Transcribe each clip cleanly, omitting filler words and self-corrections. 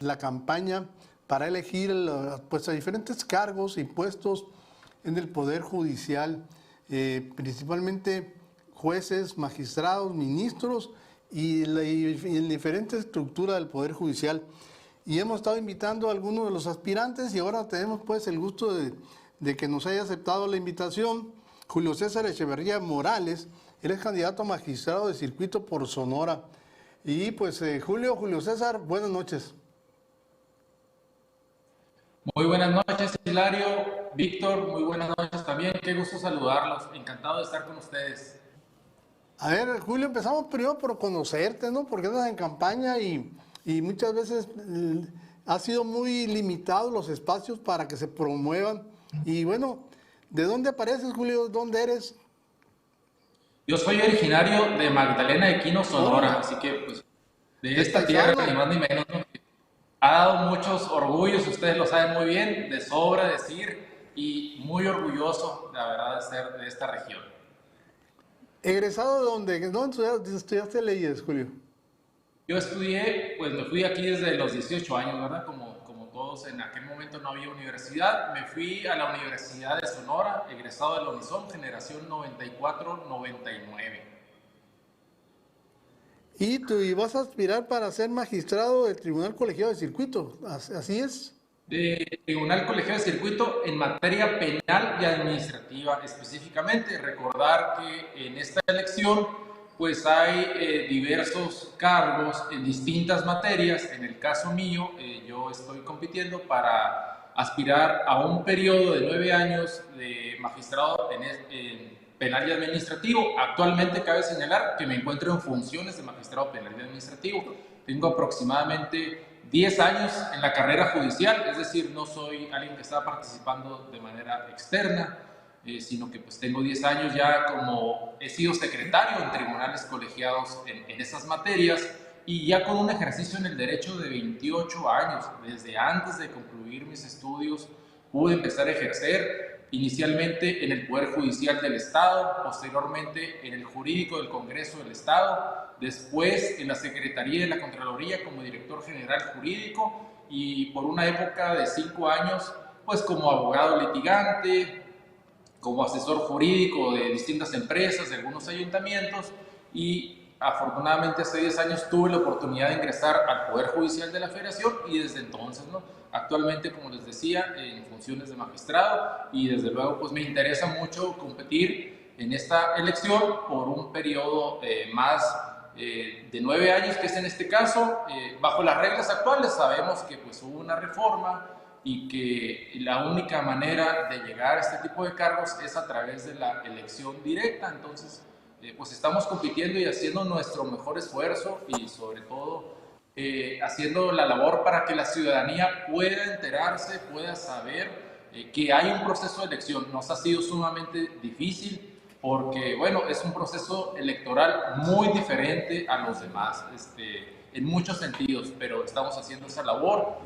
la campaña para elegir pues, a diferentes cargos y puestos en el Poder Judicial, principalmente jueces, magistrados, ministros y en diferente estructura del Poder Judicial. Y hemos estado invitando a algunos de los aspirantes y ahora tenemos pues el gusto de que nos haya aceptado la invitación Julio César Echeverría Morales. Él es candidato a magistrado de circuito por Sonora. Y pues Julio César, buenas noches. Muy buenas noches, Hilario, Víctor, muy buenas noches también. Qué gusto saludarlos, encantado de estar con ustedes. A ver, Julio, empezamos primero por conocerte, ¿no? Porque andas en campaña y muchas veces ha sido muy limitados los espacios para que se promuevan. Y bueno, ¿de dónde apareces, Julio? ¿Dónde eres? Yo soy originario de Magdalena de Quino, Sonora, así que pues de esta tierra, ni más ni menos, ¿no? Ha dado muchos orgullos, ustedes lo saben muy bien, de sobra decir, y muy orgulloso, la verdad, de ser de esta región. ¿Egresado de dónde? ¿Dónde estudiaste leyes, Julio? Yo estudié, pues me fui aquí desde los 18 años, ¿verdad? Como todos, en aquel momento no había universidad. Me fui a la Universidad de Sonora, egresado de la Unison, generación 94-99. Y tú vas a aspirar para ser magistrado del Tribunal Colegiado de Circuito, ¿así es? De Tribunal Colegiado de Circuito en materia penal y administrativa específicamente. Recordar que en esta elección pues hay diversos cargos en distintas materias. En el caso mío, yo estoy compitiendo para aspirar a un periodo de 9 años de magistrado en penal y administrativo. Actualmente cabe señalar que me encuentro en funciones de magistrado penal y administrativo. Tengo aproximadamente 10 años en la carrera judicial, es decir, no soy alguien que está participando de manera externa, sino que pues tengo 10 años ya como he sido secretario en tribunales colegiados en esas materias y ya con un ejercicio en el derecho de 28 años. Desde antes de concluir mis estudios pude empezar a ejercer inicialmente en el Poder Judicial del Estado, posteriormente en el Jurídico del Congreso del Estado, después en la Secretaría de la Contraloría como director general jurídico y por una época de 5 años pues como abogado litigante, como asesor jurídico de distintas empresas, de algunos ayuntamientos y afortunadamente hace 10 años tuve la oportunidad de ingresar al Poder Judicial de la Federación y desde entonces, ¿no? Actualmente, como les decía, en funciones de magistrado y desde luego pues me interesa mucho competir en esta elección por un periodo más de 9 años, que es en este caso. Bajo las reglas actuales sabemos que pues hubo una reforma y que la única manera de llegar a este tipo de cargos es a través de la elección directa. Entonces, pues estamos compitiendo y haciendo nuestro mejor esfuerzo y sobre todo haciendo la labor para que la ciudadanía pueda enterarse, pueda saber que hay un proceso de elección. Nos ha sido sumamente difícil porque, bueno, es un proceso electoral muy diferente a los demás. En muchos sentidos, pero estamos haciendo esa labor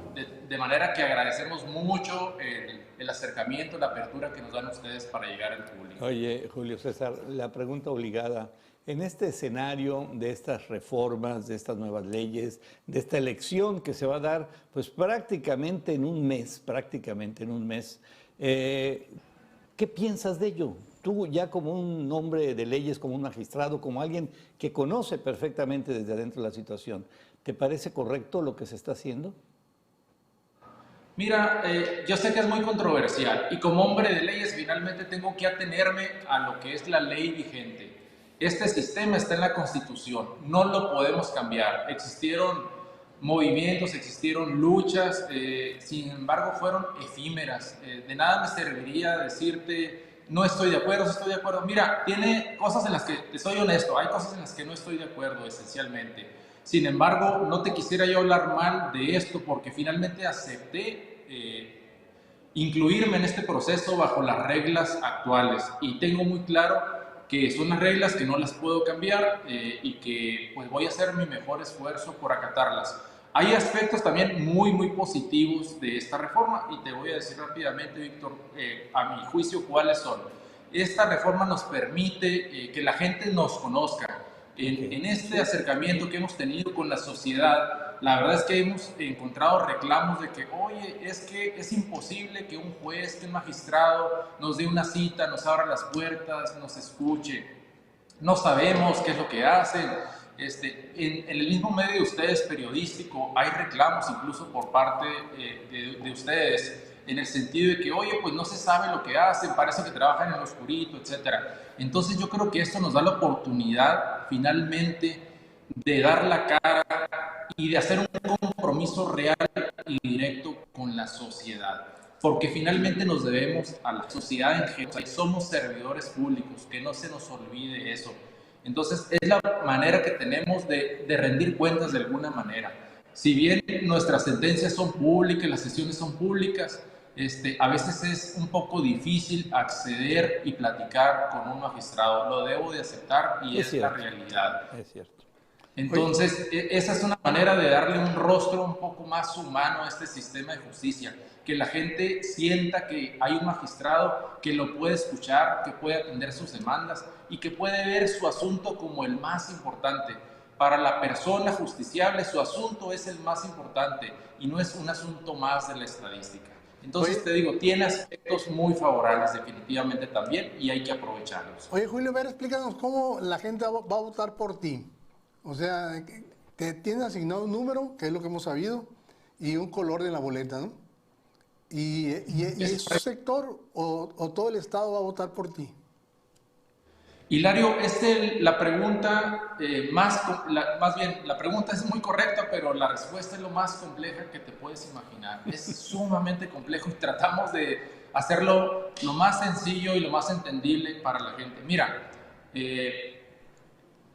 de manera que agradecemos mucho el acercamiento, la apertura que nos dan ustedes para llegar al público. Oye, Julio César, la pregunta obligada. En este escenario de estas reformas, de estas nuevas leyes, de esta elección que se va a dar pues prácticamente en un mes, ¿qué piensas de ello? Tú ya como un hombre de leyes, como un magistrado, como alguien que conoce perfectamente desde adentro la situación, ¿te parece correcto lo que se está haciendo? Mira, yo sé que es muy controversial y como hombre de leyes finalmente tengo que atenerme a lo que es la ley vigente. Este sistema está en la Constitución, no lo podemos cambiar. Existieron movimientos, existieron luchas, sin embargo fueron efímeras. De nada me serviría decirte no estoy de acuerdo, estoy de acuerdo. Mira, tiene cosas en las que, te soy honesto, hay cosas en las que no estoy de acuerdo esencialmente. Sin embargo, no te quisiera yo hablar mal de esto porque finalmente acepté incluirme en este proceso bajo las reglas actuales y tengo muy claro que son las reglas que no las puedo cambiar y que pues voy a hacer mi mejor esfuerzo por acatarlas. Hay aspectos también muy positivos de esta reforma y te voy a decir rápidamente, Víctor, a mi juicio, cuáles son. Esta reforma nos permite que la gente nos conozca. En este acercamiento que hemos tenido con la sociedad, la verdad es que hemos encontrado reclamos de que, oye, es que es imposible que un juez, que un magistrado nos dé una cita, nos abra las puertas, nos escuche. No sabemos qué es lo que hacen. En el mismo medio de ustedes periodístico hay reclamos incluso por parte de ustedes en el sentido de que, oye, pues no se sabe lo que hacen, parece que trabajan en lo oscurito, etcétera. Entonces yo creo que esto nos da la oportunidad finalmente de dar la cara y de hacer un compromiso real y directo con la sociedad. Porque finalmente nos debemos a la sociedad en general. Somos servidores públicos, que no se nos olvide eso. Entonces es la manera que tenemos de rendir cuentas de alguna manera. Si bien nuestras sentencias son públicas, las sesiones son públicas, a veces es un poco difícil acceder y platicar con un magistrado. Lo debo de aceptar y es la realidad. Es cierto. Entonces, esa es una manera de darle un rostro un poco más humano a este sistema de justicia, que la gente sienta que hay un magistrado que lo puede escuchar, que puede atender sus demandas y que puede ver su asunto como el más importante. Para la persona justiciable, su asunto es el más importante y no es un asunto más de la estadística. Entonces, te digo, tiene aspectos muy favorables definitivamente también y hay que aprovecharlos. Oye, Julio, a ver, explícanos cómo la gente va a votar por ti. O sea, te tienes asignado un número, que es lo que hemos sabido, y un color de la boleta, ¿no? ¿Y es un sector o todo el Estado va a votar por ti? Hilario, la pregunta más bien, la pregunta es muy correcta, pero la respuesta es lo más compleja que te puedes imaginar. Es sumamente complejo y tratamos de hacerlo lo más sencillo y lo más entendible para la gente. Mira,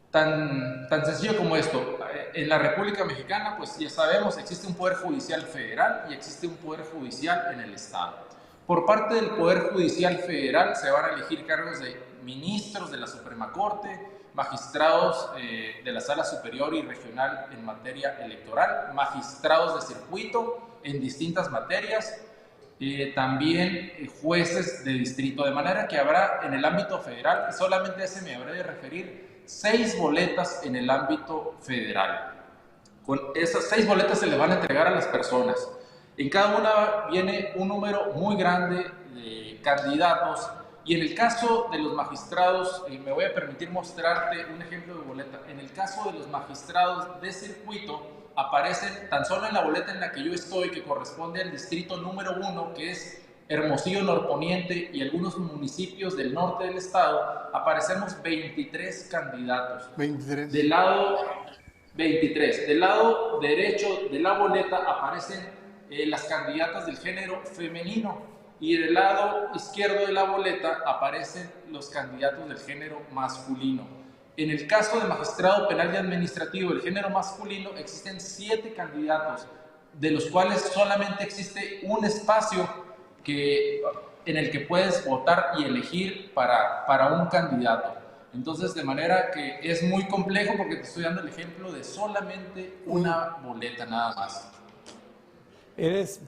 tan sencillo como esto. En la República Mexicana, pues ya sabemos, existe un Poder Judicial Federal y existe un Poder Judicial en el Estado. Por parte del Poder Judicial Federal se van a elegir cargos de ministros de la Suprema Corte, magistrados de la Sala Superior y Regional en materia electoral, magistrados de circuito en distintas materias, también jueces de distrito, de manera que habrá en el ámbito federal, y solamente a ese me habré de referir, 6 boletas en el ámbito federal. Con esas 6 boletas se le van a entregar a las personas. En cada una viene un número muy grande de candidatos y en el caso de los magistrados, me voy a permitir mostrarte un ejemplo de boleta. En el caso de los magistrados de circuito, aparecen tan solo en la boleta en la que yo estoy, que corresponde al distrito número 1, que es Hermosillo Norponiente y algunos municipios del norte del estado, aparecemos 23 candidatos. 23. Del lado 23. Del lado derecho de la boleta aparecen las candidatas del género femenino y del lado izquierdo de la boleta aparecen los candidatos del género masculino. En el caso de magistrado penal y administrativo del género masculino existen 7 candidatos, de los cuales solamente existe un espacio en el que puedes votar y elegir para un candidato. Entonces, de manera que es muy complejo porque te estoy dando el ejemplo de solamente una boleta nada más.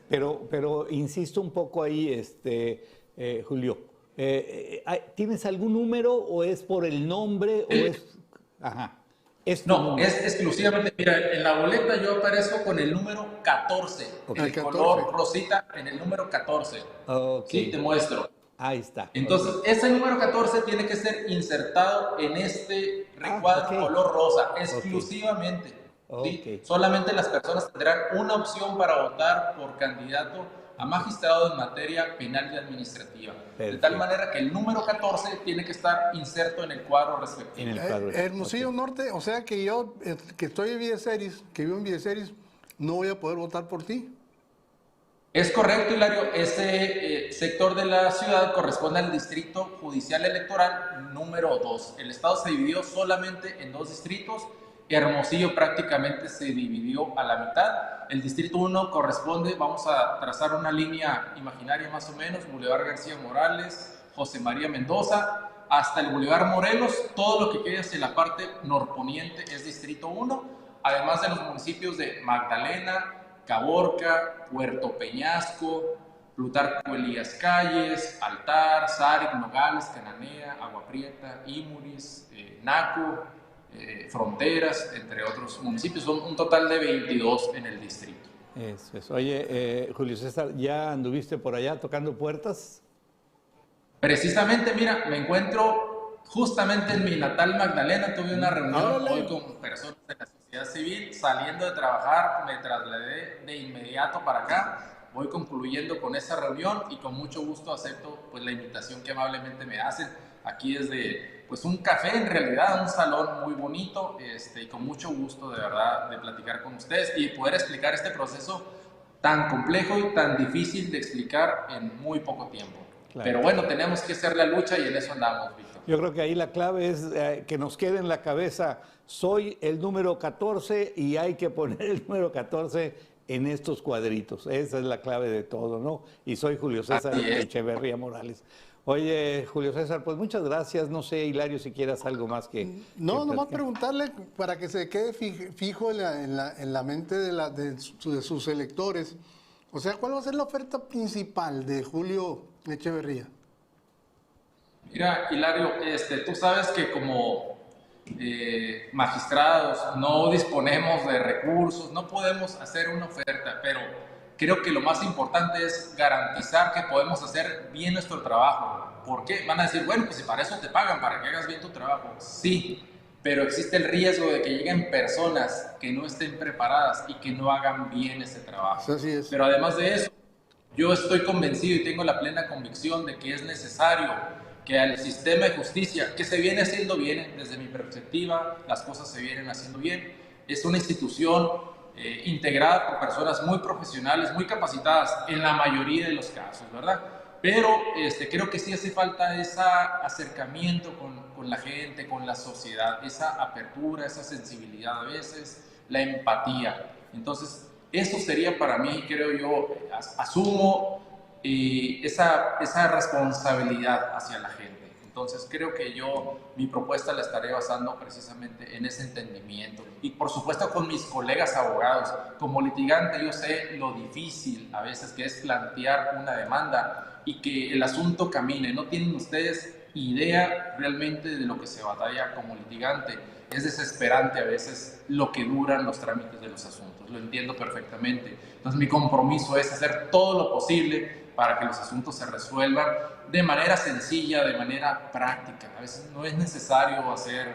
Pero insisto un poco ahí, Julio. ¿Tienes algún número o es por el nombre o es...? Ajá. No, es exclusivamente, mira, en la boleta yo aparezco con el número 14, okay. el color rosita en el número 14. Okay. Sí, te muestro. Ahí está. Entonces, ese número 14 tiene que ser insertado en este recuadro color rosa, exclusivamente. ¿Sí? Solamente las personas tendrán una opción para votar por candidato a magistrado en materia penal y administrativa. Perfecto. De tal manera que el número 14 tiene que estar inserto en el cuadro respectivo. Hermosillo Norte, o sea que yo, que estoy en Villeceris, que vivo en Villeceris, no voy a poder votar por ti. Es correcto, Hilario. Ese sector de la ciudad corresponde al Distrito Judicial Electoral número 2. El estado se dividió solamente en 2 distritos. Hermosillo prácticamente se dividió a la mitad. El distrito 1 corresponde, vamos a trazar una línea imaginaria más o menos, Boulevard García Morales, José María Mendoza, hasta el Boulevard Morelos. Todo lo que queda hacia la parte norponiente es distrito 1, además de los municipios de Magdalena, Caborca, Puerto Peñasco, Plutarco Elías Calles, Altar, Zarik, Nogales, Cananea, Agua Prieta, Imuris, Naco, Fronteras, entre otros municipios. Son un total de 22 en el distrito. Eso es. Oye, Julio César, ¿ya anduviste por allá tocando puertas? Precisamente, mira, me encuentro justamente en mi natal Magdalena. Tuve una reunión hoy con personas de la sociedad civil. Saliendo de trabajar, me trasladé de inmediato para acá. Voy concluyendo con esa reunión y con mucho gusto acepto pues la invitación que amablemente me hacen. Aquí desde pues un café, en realidad, un salón muy bonito, y con mucho gusto de verdad de platicar con ustedes y poder explicar este proceso tan complejo y tan difícil de explicar en muy poco tiempo. Claro. Pero bueno, tenemos que hacer la lucha y en eso andamos, Víctor. Yo creo que ahí la clave es que nos quede en la cabeza, soy el número 14 y hay que poner el número 14 en estos cuadritos. Esa es la clave de todo, ¿no? Y soy Julio César Echeverría Morales. Oye, Julio César, pues muchas gracias. No sé, Hilario, si quieras algo más que... No, nomás preguntarle para que se quede fijo en la mente de sus electores. O sea, ¿cuál va a ser la oferta principal de Julio Echeverría? Mira, Hilario, tú sabes que como magistrados no disponemos de recursos, no podemos hacer una oferta, pero creo que lo más importante es garantizar que podemos hacer bien nuestro trabajo. ¿Por qué? Van a decir, bueno, pues si para eso te pagan, para que hagas bien tu trabajo. Sí, pero existe el riesgo de que lleguen personas que no estén preparadas y que no hagan bien ese trabajo. Así es. Pero además de eso, yo estoy convencido y tengo la plena convicción de que es necesario que al sistema de justicia, que se viene haciendo bien, desde mi perspectiva, las cosas se vienen haciendo bien, es una institución integrada por personas muy profesionales, muy capacitadas en la mayoría de los casos, ¿verdad? Pero creo que sí hace falta ese acercamiento con la gente, con la sociedad, esa apertura, esa sensibilidad a veces, la empatía. Entonces, eso sería para mí, creo yo, asumo esa responsabilidad hacia la gente. Entonces creo que mi propuesta la estaré basando precisamente en ese entendimiento. Y por supuesto con mis colegas abogados. Como litigante yo sé lo difícil a veces que es plantear una demanda y que el asunto camine. No tienen ustedes idea realmente de lo que se batalla como litigante. Es desesperante a veces lo que duran los trámites de los asuntos. Lo entiendo perfectamente. Entonces mi compromiso es hacer todo lo posible para que los asuntos se resuelvan de manera sencilla, de manera práctica. A veces no es necesario hacer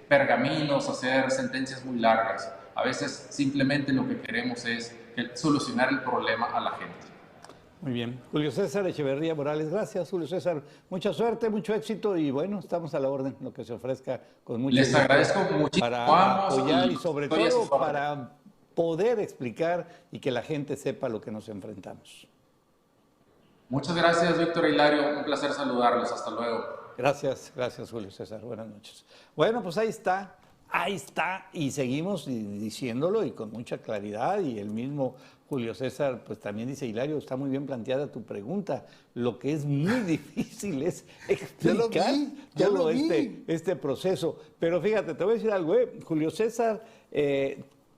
pergaminos, hacer sentencias muy largas. A veces simplemente lo que queremos es solucionar el problema a la gente. Muy bien. Julio César Echeverría Morales, gracias, Julio César. Mucha suerte, mucho éxito y bueno, estamos a la orden, lo que se ofrezca con mucho gusto. Les agradezco muchísimo para apoyar y sobre todo para poder explicar y que la gente sepa lo que nos enfrentamos. Muchas gracias, Víctor Hilario. Un placer saludarlos. Hasta luego. Gracias, gracias, Julio César. Buenas noches. Bueno, pues ahí está. Y seguimos diciéndolo y con mucha claridad. Y el mismo Julio César, pues también dice, Hilario, está muy bien planteada tu pregunta. Lo que es muy difícil es explicar todo este proceso. Pero fíjate, te voy a decir algo, Julio César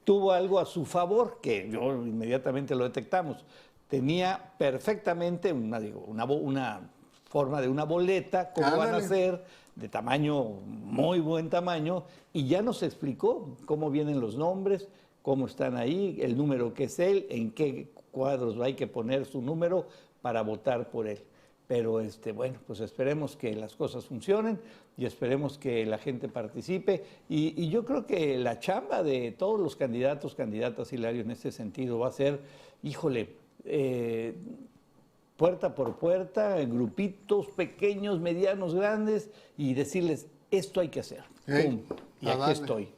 tuvo algo a su favor, que yo inmediatamente lo detectamos. Tenía perfectamente una forma de una boleta, cómo van a ser, de tamaño, muy buen tamaño, y ya nos explicó cómo vienen los nombres, cómo están ahí, el número que es él, en qué cuadros hay que poner su número para votar por él. Pero bueno, pues esperemos que las cosas funcionen y esperemos que la gente participe. Y yo creo que la chamba de todos los candidatas, Hilario, en este sentido va a ser, híjole, puerta por puerta, en grupitos pequeños, medianos, grandes, y decirles, esto hay que hacer. ¡Pum! Y aquí estoy.